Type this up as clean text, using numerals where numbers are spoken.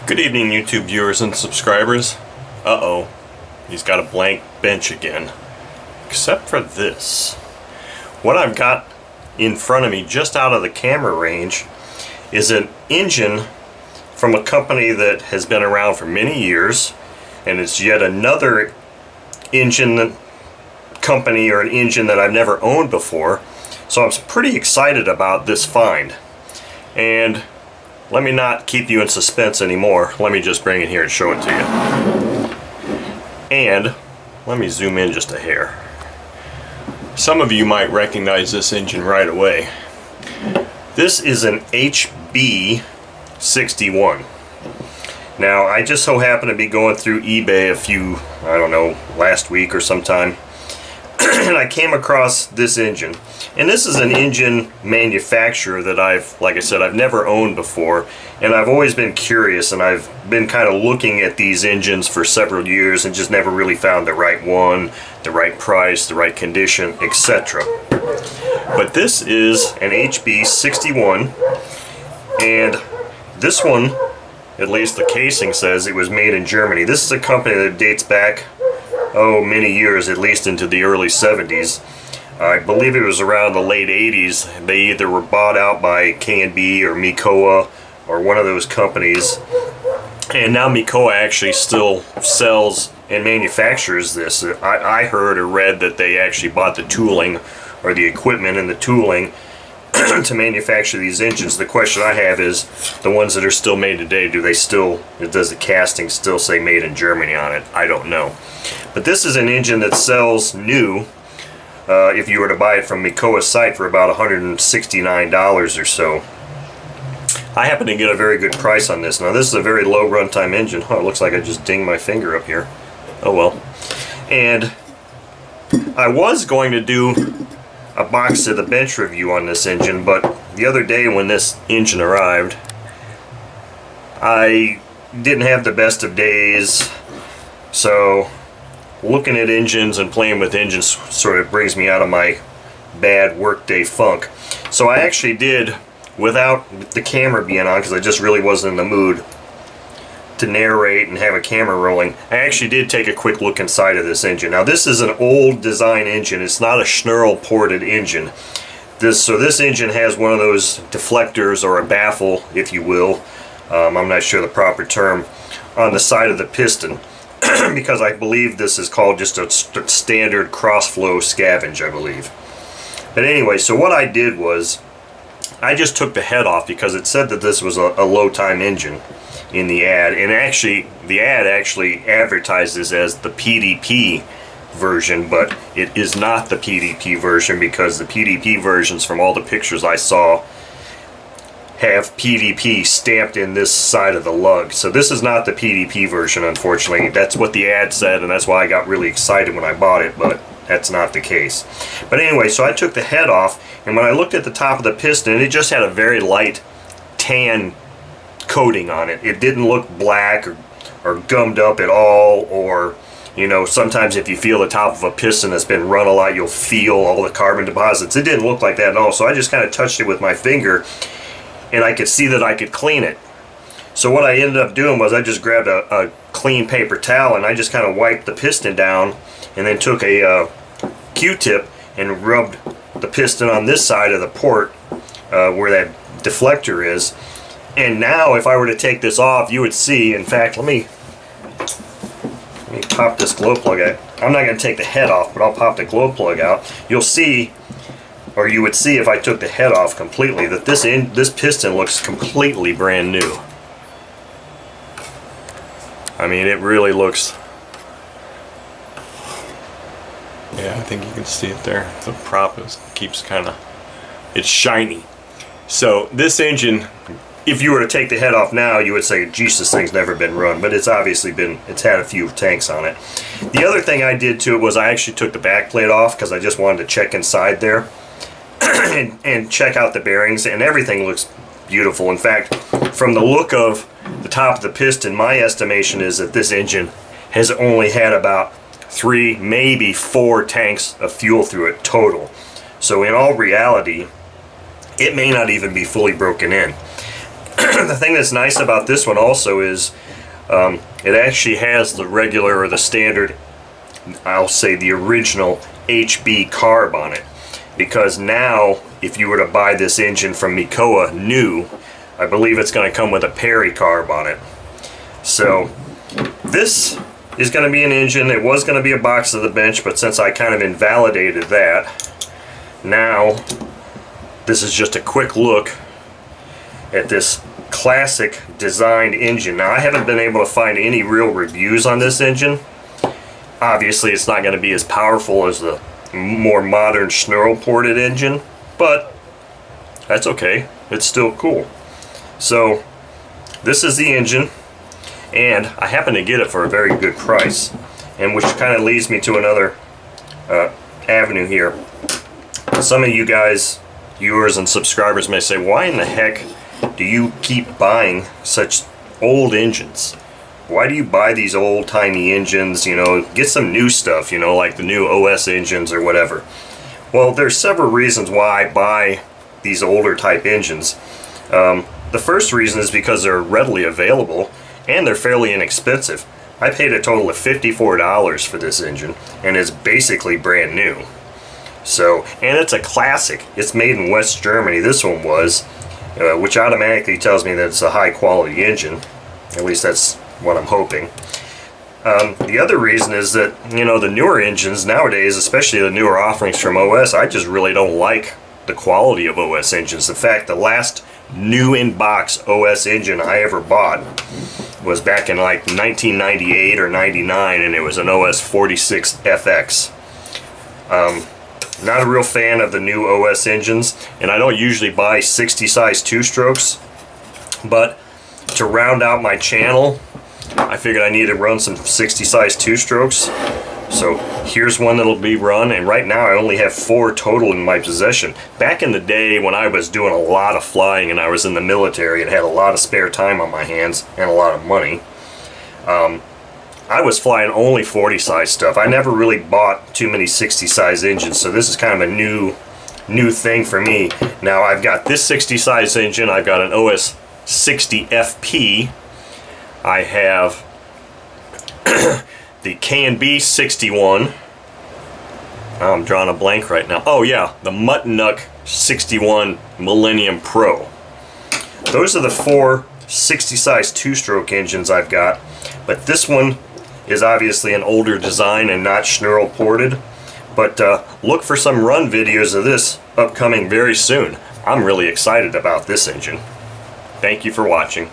Good evening, YouTube viewers and subscribers. Uh-oh, he's got a blank bench again. Except for this. What I've got in front of me, just out of the camera range, is an engine from a company that has been around for many years, and it's yet another engine company or an engine that I've never owned before. So I'm pretty excited about this find. And let me not keep you in suspense anymore. Let me just bring it here and show it to you. And let me zoom in just a hair. Some of you might recognize this engine right away. This is an HB61. Now, I just so happen to be going through eBay last week or sometime, and I came across this engine. And this is an engine manufacturer that like I said, I've never owned before, and I've always been curious, and I've been kind of looking at these engines for several years and just never really found the right one, the right price, the right condition, etc. But this is an HB61, and this one, at least the casing says it was made in Germany. This is a company that dates back, many years, at least into the early 70s. I believe it was around the late 80s. They either were bought out by K&B or Mikoa or one of those companies. And now Mikoa actually still sells and manufactures this. I heard or read that they actually bought the tooling or the equipment and the tooling to manufacture these engines. The question I have is, the ones that are still made today, does the casting still say made in Germany on it? I don't know. But this is an engine that sells new, if you were to buy it from Mikoa's site, for about $169 or so. I happen to get a very good price on this. Now, this is a very low runtime engine. Oh, it looks like I just dinged my finger up here. Oh well. And I was going to do a box to the bench review on this engine, but the other day when this engine arrived, I didn't have the best of days. So looking at engines and playing with engines sort of brings me out of my bad workday funk. So I actually did, without the camera being on, because I just really wasn't in the mood to narrate and have a camera rolling, I actually did take a quick look inside of this engine. Now, this is an old design engine. It's not a Schnurl ported engine. So this engine has one of those deflectors, or a baffle, if you will. I'm not sure the proper term, on the side of the piston. Because I believe this is called just a standard cross-flow scavenge, I believe. But anyway, so what I did was, I just took the head off because it said that this was a low-time engine in the ad. And actually, the ad actually advertises as the PDP version, but it is not the PDP version, because the PDP versions, from all the pictures I saw, have PDP stamped in this side of the lug. So this is not the PDP version, unfortunately. That's what the ad said, and that's why I got really excited when I bought it, but that's not the case. But anyway, so I took the head off, and when I looked at the top of the piston, it just had a very light tan coating on it. It didn't look black or gummed up at all, or, you know, sometimes if you feel the top of a piston that's been run a lot, you'll feel all the carbon deposits. It didn't look like that at all, so I just kind of touched it with my finger, and I could see that I could clean it. So what I ended up doing was I just grabbed a clean paper towel, and I just kind of wiped the piston down, and then took a Q-tip and rubbed the piston on this side of the port where that deflector is. And now if I were to take this off, you would see, in fact, let me pop this glow plug out. I'm not going to take the head off, but I'll pop the glow plug out. You'll see, or you would see if I took the head off completely, that this piston looks completely brand new. I mean, it really looks... Yeah, I think you can see it there. The prop keeps kind of... It's shiny. So this engine, if you were to take the head off now, you would say, geez, this thing's never been run. But it's obviously it's had a few tanks on it. The other thing I did to it was I actually took the back plate off, because I just wanted to check inside there and check out the bearings, and everything looks beautiful. In fact, from the look of the top of the piston, my estimation is that this engine has only had about 3, maybe 4 tanks of fuel through it total. So in all reality, it may not even be fully broken in. the thing that's nice about this one also is it actually has the regular or the standard, I'll say the original HB carb on it. Because now, if you were to buy this engine from Mikoa new, I believe it's going to come with a Perry carb on it. So this is going to be an engine. It was going to be a box of the bench, but since I kind of invalidated that, now this is just a quick look at this classic designed engine. Now I haven't been able to find any real reviews on this engine. Obviously it's not going to be as powerful as the more modern Schnurl ported engine, but that's okay. It's still cool. So this is the engine, and I happen to get it for a very good price, and which kind of leads me to another avenue here. Some of you guys, viewers and subscribers, may say, why in the heck do you keep buying such old engines? Why do you buy these old-timey engines? You know, get some new stuff, you know, like the new OS engines or whatever. Well, there's several reasons why I buy these older type engines. The first reason is because they're readily available and they're fairly inexpensive. I paid a total of $54 for this engine, and it's basically brand new. So, and it's a classic. It's made in West Germany. This one was, which automatically tells me that it's a high-quality engine. At least that's what I'm hoping. The other reason is that, you know, the newer engines nowadays, especially the newer offerings from OS, I just really don't like the quality of OS engines. In fact, the last new in-box OS engine I ever bought was back in like 1998 or 99, and it was an OS 46 FX. Not a real fan of the new OS engines, and I don't usually buy 60 size two-strokes, but to round out my channel, I figured I need to run some 60 size two-strokes. So here's one that'll be run, and right now I only have 4 total in my possession. Back in the day when I was doing a lot of flying and I was in the military and had a lot of spare time on my hands and a lot of money, I was flying only 40 size stuff. I never really bought too many 60 size engines, so this is kind of a new thing for me. Now I've got this 60 size engine, I've got an OS 60 FP, I have the K&B 61. Oh, I'm drawing a blank right now. Oh yeah, the Muttonuk 61 Millennium Pro. Those are the 4 60 size two-stroke engines I've got, but this one is obviously an older design and not Schnurl ported. But look for some run videos of this upcoming very soon. I'm really excited about this engine. Thank you for watching.